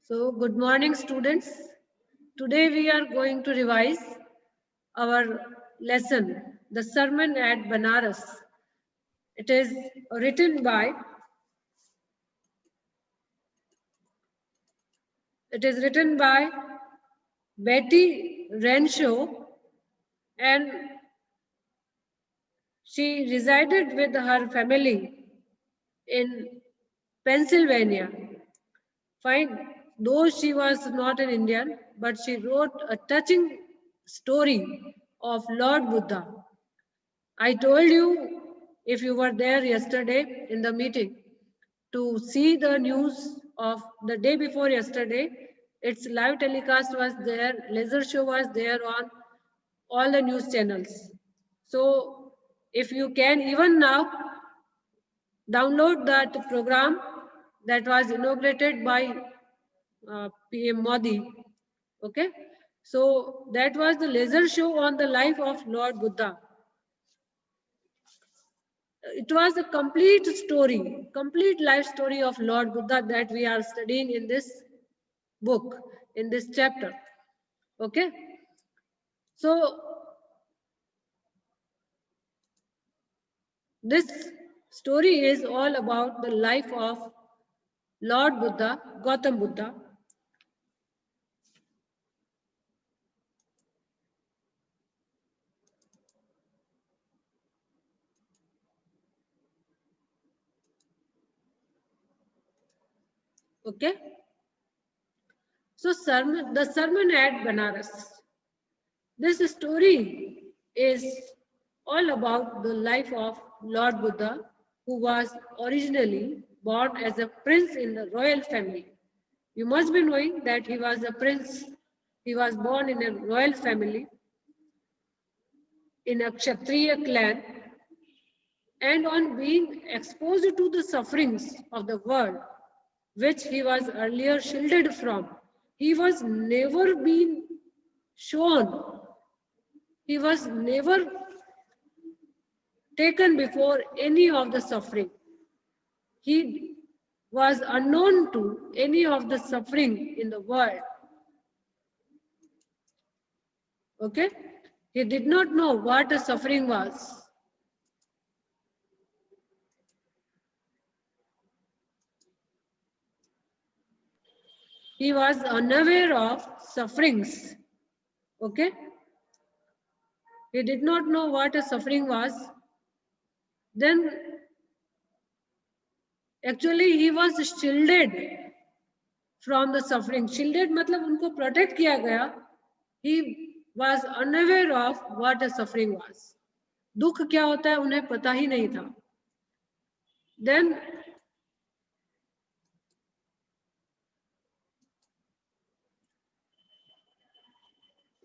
So, good morning, students. Today we are going to revise our lesson, the Sermon at Banaras. It is written by Betty Renshaw, and she resided with her family in Pennsylvania. Fine, though she was not an Indian, but she wrote a touching story of Lord Buddha. I told you, if you were there yesterday in the meeting, to see the news of the day before yesterday. Its live telecast was there, laser show was there on all the news channels. So if you can even now download that program that was inaugurated by PM Modi. Okay, so that was the laser show on the life of Lord Buddha. It was a complete story, complete life story of Lord Buddha that we are studying in this book, in this chapter. Okay, so this story is all about the life of Lord Buddha, Gautam Buddha. Okay, so the sermon at Banaras. This story is all about the life of Lord Buddha, who was originally born as a prince in the royal family. You must be knowing that he was a prince. He was born in a royal family in a Kshatriya clan, and on being exposed to the sufferings of the world, which he was earlier shielded from, he was never been shown, he was never taken before any of the suffering. He was unknown to any of the suffering in the world. Okay? He did not know what a suffering was. He was unaware of sufferings. Okay? He did not know what a suffering was. Then actually he was shielded from the suffering. Shielded मतलब उनको protect किया गया. He was unaware of what a suffering was. दुख क्या होता है उन्हें पता ही नहीं था. Then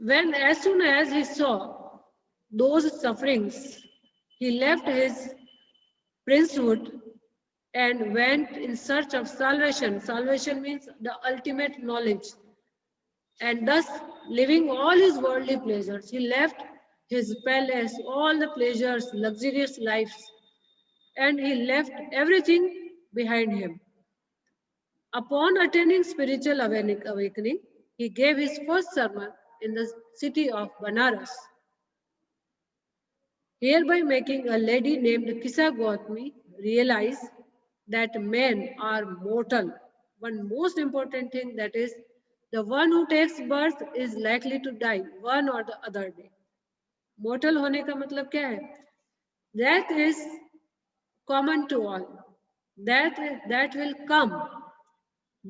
when as soon as he saw those sufferings, he left his princehood and went in search of salvation. Salvation means the ultimate knowledge. And thus, leaving all his worldly pleasures, he left his palace, all the pleasures, luxurious lives, and he left everything behind him. Upon attaining spiritual awakening, he gave his first sermon in the city of Banaras, hereby making a lady named Kisa Gautami realize that men are mortal. One most important thing, that is, the one who takes birth is likely to die one or the other day. Mortal होने का मतलब क्या है? Death is common to all. That will come.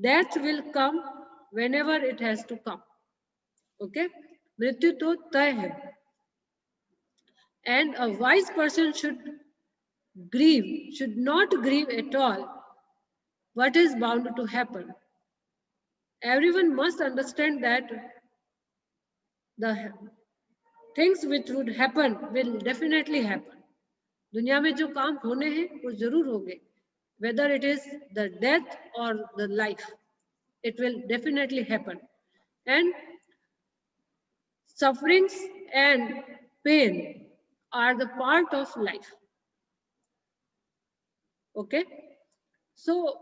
Death will come whenever it has to come. Okay? मृत्यु तो तय है. And a wise person should not grieve at all what is bound to happen. Everyone must understand that the things which would happen will definitely happen. दुनिया में जो काम होने हैं वो जरूर होंगे. Whether it is the death or the life, it will definitely happen. And sufferings and pain are the part of life. Okay? So,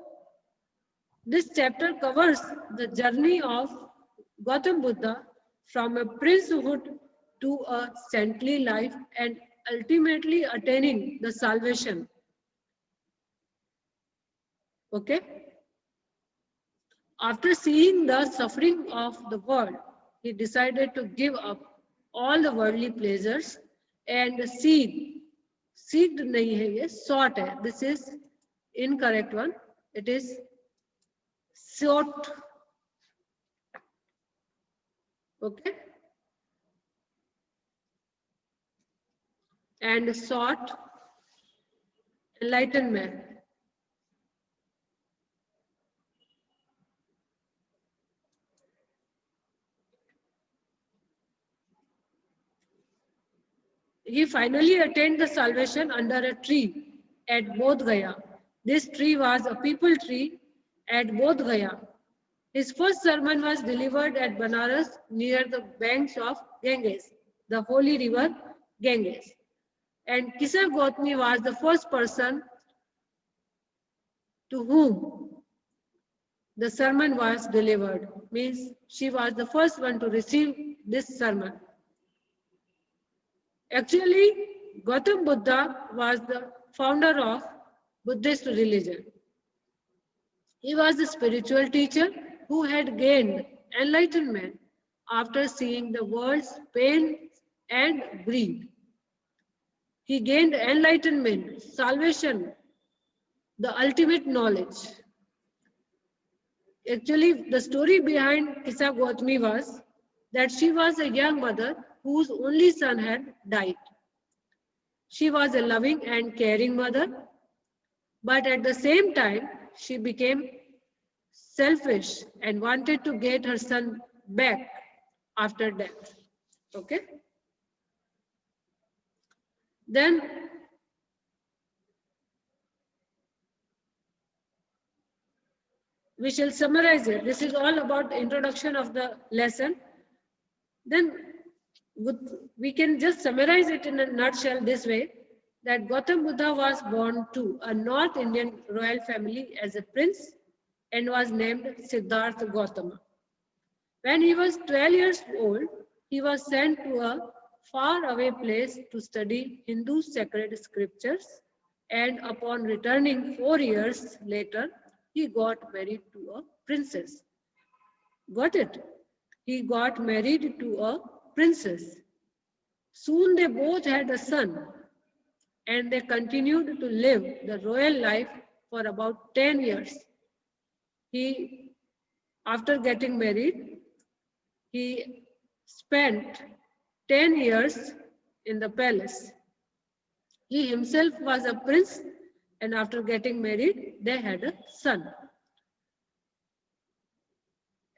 This chapter covers the journey of Gautam Buddha from a princehood to a saintly life and ultimately attaining the salvation. Okay? After seeing the suffering of the world, he decided to give up all the worldly pleasures and seeked nahi hai ye, sought hai. This is incorrect one. It is sought. Okay? And sought enlightenment. He finally attained the salvation under a tree at Bodh Gaya. This tree was a people tree at Bodh Gaya. His first sermon was delivered at Banaras near the banks of Ganges, the holy river Ganges. And Kisa Gautami was the first person to whom the sermon was delivered. Means she was the first one to receive this sermon. Actually, Gautam Buddha was the founder of Buddhist religion. He was a spiritual teacher who had gained enlightenment after seeing the world's pain and greed. He gained enlightenment, salvation, the ultimate knowledge. Actually, the story behind Kisa Gautami was that she was a young mother whose only son had died. She was a loving and caring mother, but at the same time, she became selfish and wanted to get her son back after death. Okay? Then we shall summarize it. This is all about the introduction of the lesson. Then we can just summarize it in a nutshell this way, that Gautam Buddha was born to a North Indian royal family as a prince and was named Siddhartha Gautama. When he was 12 years old, he was sent to a faraway place to study Hindu sacred scriptures, and upon returning 4 years later, he got married to a princess. Got it? He got married to a princess. Soon they both had a son, and they continued to live the royal life for about 10 years. After getting married, he spent 10 years in the palace. He himself was a prince, and after getting married, they had a son.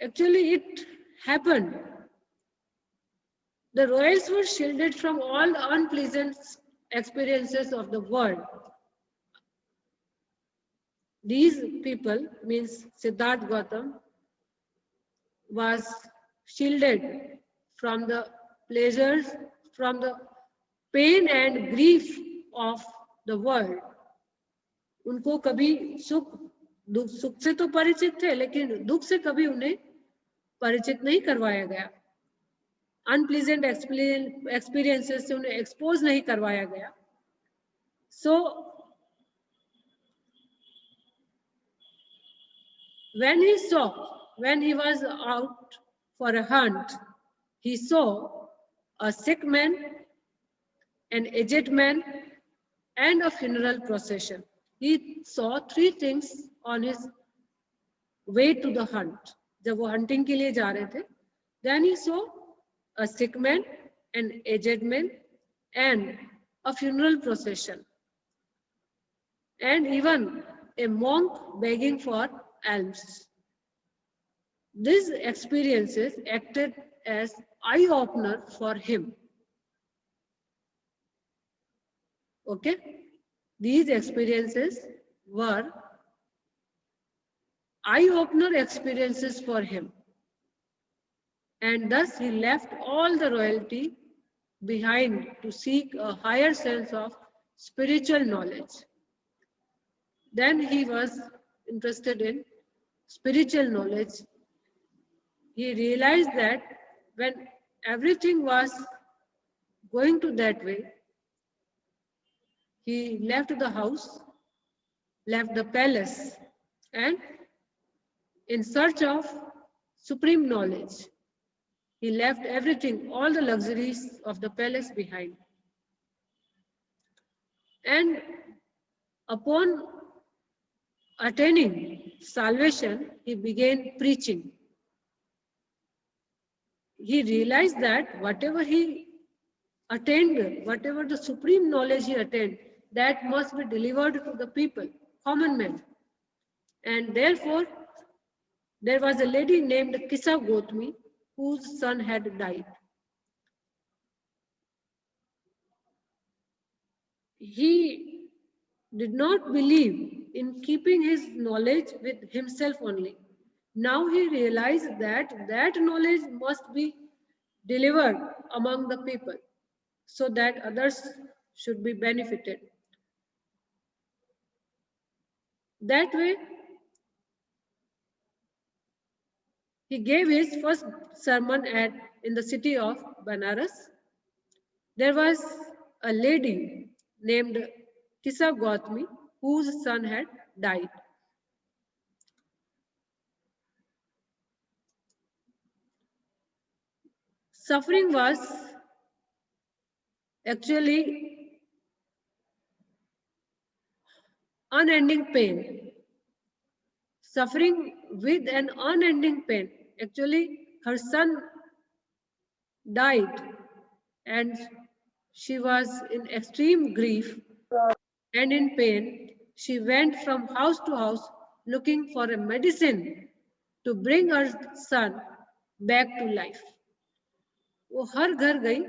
Actually, it happened. The royals were shielded from all the unpleasant experiences of the world. These people, means Siddhartha Gautam, was shielded from the pleasures, from the pain and grief of the world. उनको कभी सुख से तो परिचित थे, लेकिन दुख से कभी उन्हें परिचित नहीं करवाया गया. अनप्लीजेंट एक्सपीरियंसेस से उन्हें एक्सपोज नहीं करवाया गया. So when he was out for a hunt, he saw a sick man, an aged man, and a funeral procession. He saw 3 things on his way to the hunt. जब वो hunting के लिए जा रहे थे, then he saw a sick man, an aged man, and a funeral procession, and even a monk begging for alms. These experiences acted as eye-opener for him. Okay? These experiences were eye-opener experiences for him. And thus he left all the royalty behind to seek a higher sense of spiritual knowledge. Then he was interested in spiritual knowledge, he realized that when everything was going to that way, he left the house, left the palace, and in search of supreme knowledge, he left everything, all the luxuries of the palace behind. And upon attaining salvation, he began preaching. He realized that whatever he attained, whatever the supreme knowledge he attained, that must be delivered to the people, common men. And therefore, there was a lady named Kisa Gotmi whose son had died. He did not believe in keeping his knowledge with himself only. Now he realized that that knowledge must be delivered among the people so that others should be benefited. That way, he gave his first sermon in the city of Banaras. There was a lady named Kisa Gautami whose son had died. Suffering was actually unending pain. Suffering with an unending pain. Actually, her son died and she was in extreme grief and in pain. She went from house to house looking for a medicine to bring her son back to life. वो हर घर गई,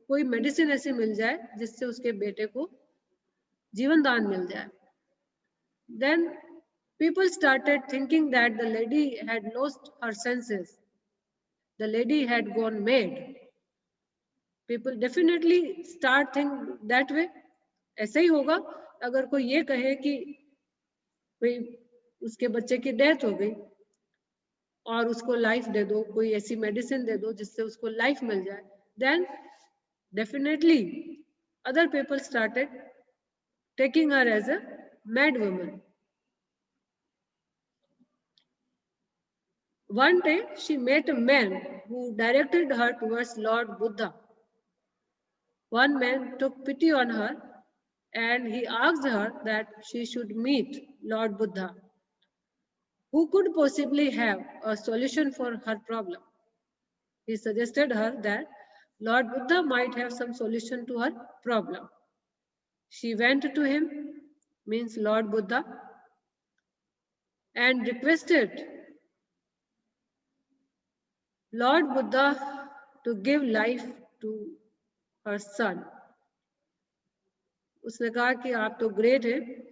कोई medicine ऐसी मिल जाए जिससे उसके बेटे को जीवन दान मिल जाए. Then people started thinking that the lady had lost her senses. The lady had gone mad. People definitely start think that way. ऐसे ही होगा अगर कोई ये कहे कि भाई उसके बच्चे की डेथ हो गई और उसको लाइफ दे दो, कोई ऐसी मेडिसिन दे दो जिससे उसको लाइफ मिल जाए, then definitely other people started taking her as a mad woman. One day she met a man who directed her towards Lord Buddha. One man took pity on her and he asked her that she should meet Lord Buddha, who could possibly have a solution for her problem. He suggested her that Lord Buddha might have some solution to her problem. She went to him, means Lord Buddha, and requested Lord Buddha to give life to her son. उसने कहा कि आप तो great हैं,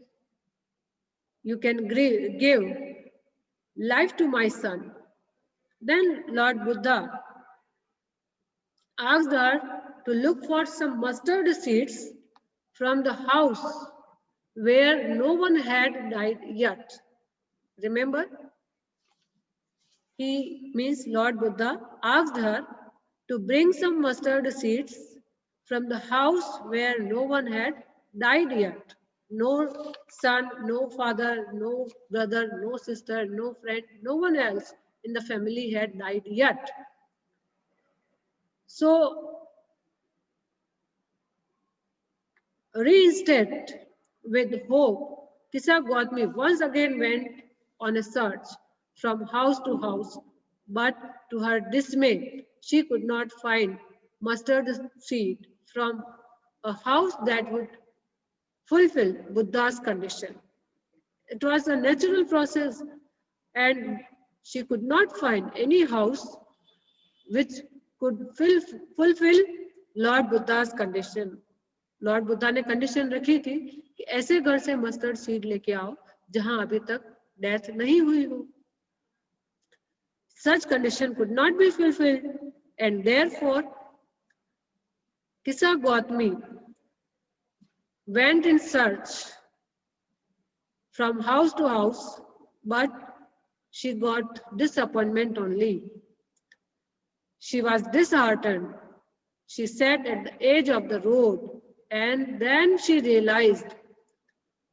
you can give life to my son. Then Lord Buddha asked her to look for some mustard seeds from the house where no one had died yet. Remember? He means Lord Buddha asked her to bring some mustard seeds from the house where no one had died yet. No son, no father, no brother, no sister, no friend, no one else in the family had died yet. So, reinstated with hope, Kisa Gautami once again went on a search from house to house, but to her dismay, she could not find mustard seed from a house that would fulfill Buddha's condition. It was a natural process and she could not find any house which could fulfill Lord Buddha's condition. Lord Buddha ने condition रखी थी कि ऐसे घर से mustard seed लेके आओ जहां अभी तक डेथ नहीं हुई हो. Such condition could not be fulfilled and therefore Kisa Gautami went in search from house to house, but she got disappointment only. She was disheartened. She sat at the edge of the road, and then she realized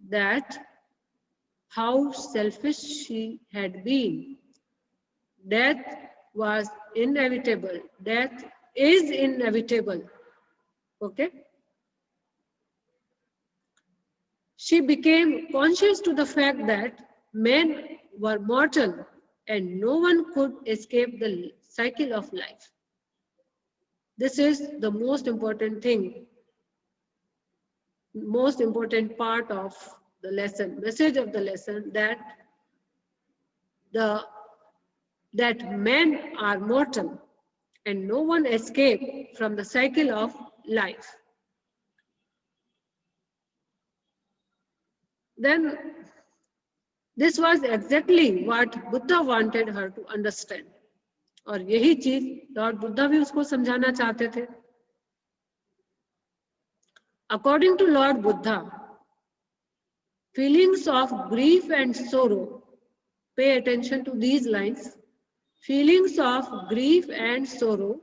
that how selfish she had been. Death was inevitable. Death is inevitable. Okay? She became conscious to the fact that men were mortal and no one could escape the cycle of life. This is the most important thing, most important part of the lesson, message of the lesson, that men are mortal and no one escape from the cycle of life. Then this was exactly what Buddha wanted her to understand. और यही चीज Lord Buddha भी उसको समझाना चाहते थे. According to Lord Buddha, feelings of grief and sorrow, pay attention to these lines, feelings of grief and sorrow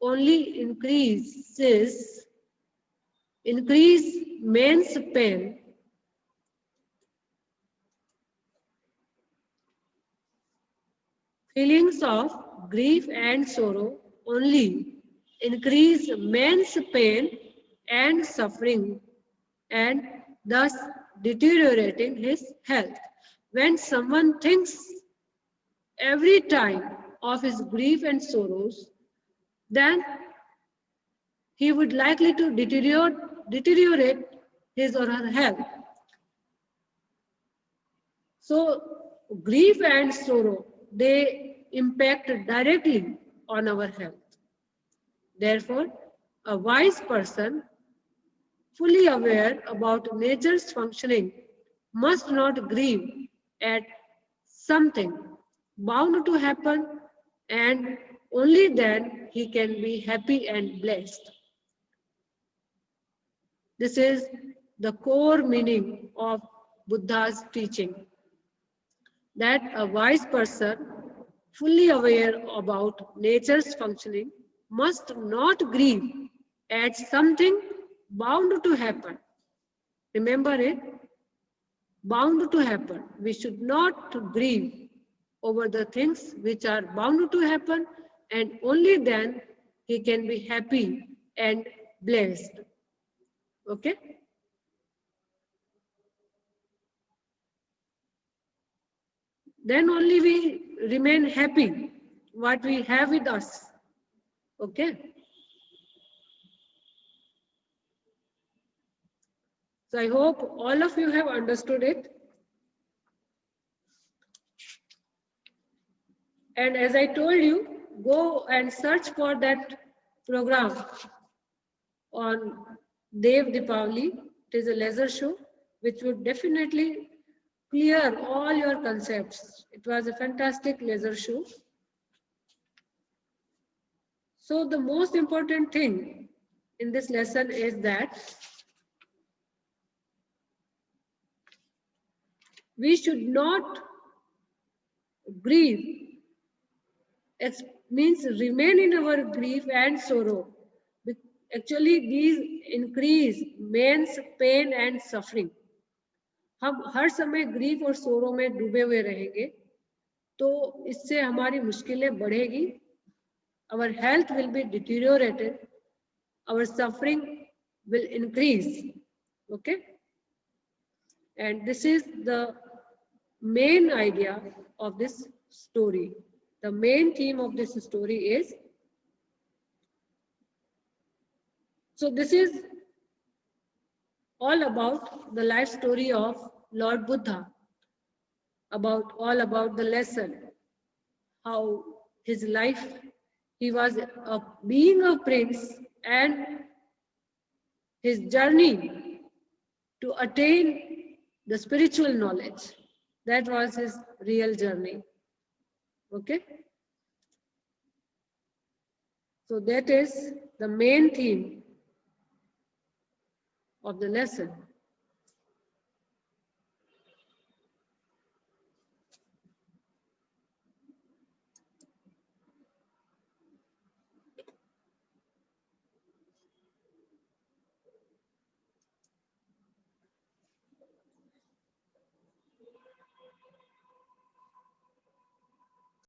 only increase man's pain. Feelings of grief and sorrow only increase man's pain and suffering and thus deteriorating his health. When someone thinks every time of his grief and sorrows, then he would likely to deteriorate his or her health. So grief and sorrow, they impact directly on our health. Therefore, a wise person, fully aware about nature's functioning, must not grieve at something bound to happen, and only then he can be happy and blessed. This is the core meaning of Buddha's teaching, that a wise person, fully aware about nature's functioning, must not grieve at something bound to happen. Remember it, bound to happen. We should not grieve over the things which are bound to happen, and only then he can be happy and blessed. Okay? Then only we remain happy what we have with us. Okay? So I hope all of you have understood it. And as I told you, go and search for that program on Dev Deepavali. It is a laser show which would definitely clear all your concepts. It was a fantastic laser show. So the most important thing in this lesson is that we should not grieve. It means remain in our grief and sorrow. Actually, these increase man's pain and suffering. हम हर समय grief और सोरो में डूबे हुए रहेंगे तो इससे हमारी मुश्किलें बढ़ेगी. Our health will be deteriorated. Our suffering will increase. Okay? And this is the main idea of this story. The main theme of this story is, so this is all about the life story of Lord Buddha, all about the lesson, how his life, he was being a prince, and his journey to attain the spiritual knowledge. That was his real journey. Okay? So that is the main theme of the lesson.